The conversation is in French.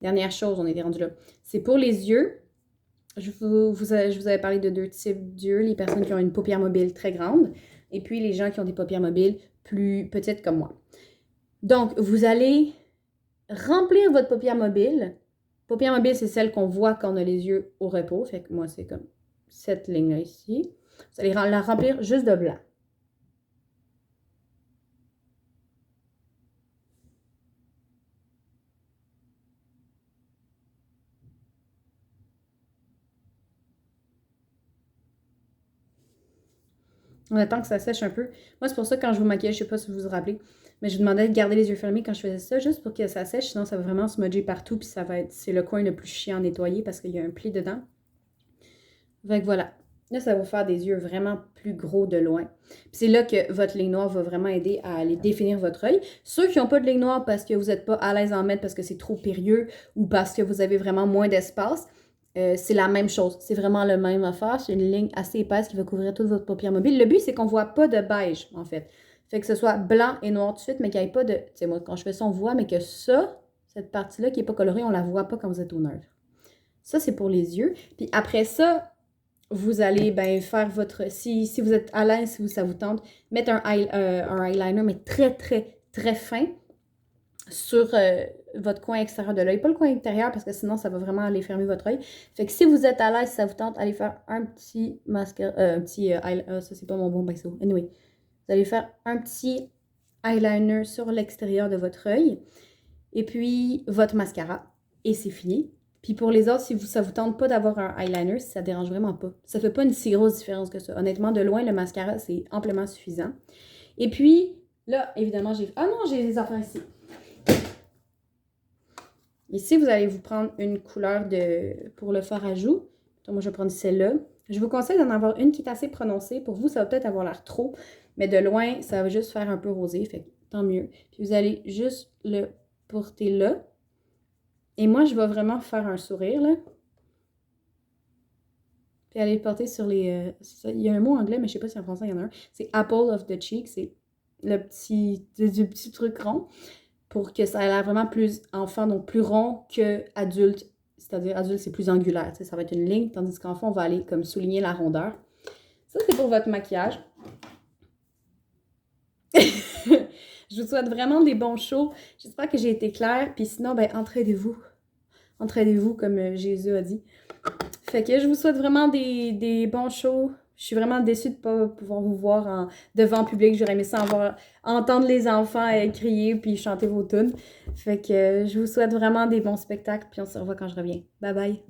Dernière chose, on était rendu là. C'est pour les yeux. Je vous avais parlé de 2 types d'yeux, les personnes qui ont une paupière mobile très grande et puis les gens qui ont des paupières mobiles plus petites comme moi. Donc, vous allez remplir votre paupière mobile. Paupière mobile, c'est celle qu'on voit quand on a les yeux au repos. Fait que moi, c'est comme cette ligne-là ici. Vous allez la remplir juste de blanc. On attend que ça sèche un peu. Moi, c'est pour ça que quand je vous maquillais, je sais pas si vous vous rappelez, mais je vous demandais de garder les yeux fermés quand je faisais ça, juste pour que ça sèche, sinon ça va vraiment se smudger partout, puis ça va être, c'est le coin le plus chiant à nettoyer parce qu'il y a un pli dedans. Fait que voilà. Là, ça va vous faire des yeux vraiment plus gros de loin. Puis c'est là que votre ligne noire va vraiment aider à aller définir votre œil. Ceux qui n'ont pas de ligne noire parce que vous n'êtes pas à l'aise en mettre parce que c'est trop périlleux ou parce que vous avez vraiment moins d'espace, c'est la même chose. C'est vraiment le même affaire. C'est une ligne assez épaisse qui va couvrir toute votre paupière mobile. Le but, c'est qu'on ne voit pas de beige, en fait. Fait que ce soit blanc et noir tout de suite, mais qu'il n'y ait pas de... Tu sais, moi, quand je fais ça, on voit, mais que ça, cette partie-là qui n'est pas colorée, on ne la voit pas quand vous êtes au neutre. Ça, c'est pour les yeux. Puis après ça, vous allez faire votre... Si vous êtes à l'aise, si ça vous tente, mettre un eyeliner, mais très, très, très fin sur votre coin extérieur de l'œil. Pas le coin intérieur, parce que sinon, ça va vraiment aller fermer votre œil. Fait que si vous êtes à l'aise, si ça vous tente, allez faire un petit mascara... un petit eyeliner... ça, c'est pas mon bon pinceau. Anyway, vous allez faire un petit eyeliner sur l'extérieur de votre œil. Et puis, votre mascara. Et c'est fini. Puis pour les autres, si ça vous tente pas d'avoir un eyeliner, ça dérange vraiment pas. Ça fait pas une si grosse différence que ça. Honnêtement, de loin, le mascara, c'est amplement suffisant. Et puis, là, évidemment, j'ai... Ah non, j'ai les affaires ici. Ici, vous allez vous prendre une couleur pour le fard à joues. Donc, moi, je vais prendre celle-là. Je vous conseille d'en avoir une qui est assez prononcée. Pour vous, ça va peut-être avoir l'air trop, mais de loin, ça va juste faire un peu rosé. Fait que tant mieux. Puis vous allez juste le porter là. Et moi, je vais vraiment faire un sourire, là. Puis aller le porter sur les... il y a un mot anglais, mais je sais pas si en français il y en a un. C'est apple of the cheek. C'est du petit truc rond pour que ça ait l'air vraiment plus enfant, donc plus rond que adulte. C'est-à-dire, adulte, c'est plus angulaire. Ça va être une ligne, tandis qu'enfant, on va aller comme souligner la rondeur. Ça, c'est pour votre maquillage. Je vous souhaite vraiment des bons shows. J'espère que j'ai été claire. Puis sinon, entraidez-vous. Entraidez-vous, comme Jésus a dit. Fait que je vous souhaite vraiment des bons shows. Je suis vraiment déçue de ne pas pouvoir vous voir devant le public. J'aurais aimé ça entendre les enfants crier puis chanter vos tunes. Fait que je vous souhaite vraiment des bons spectacles. Puis on se revoit quand je reviens. Bye bye!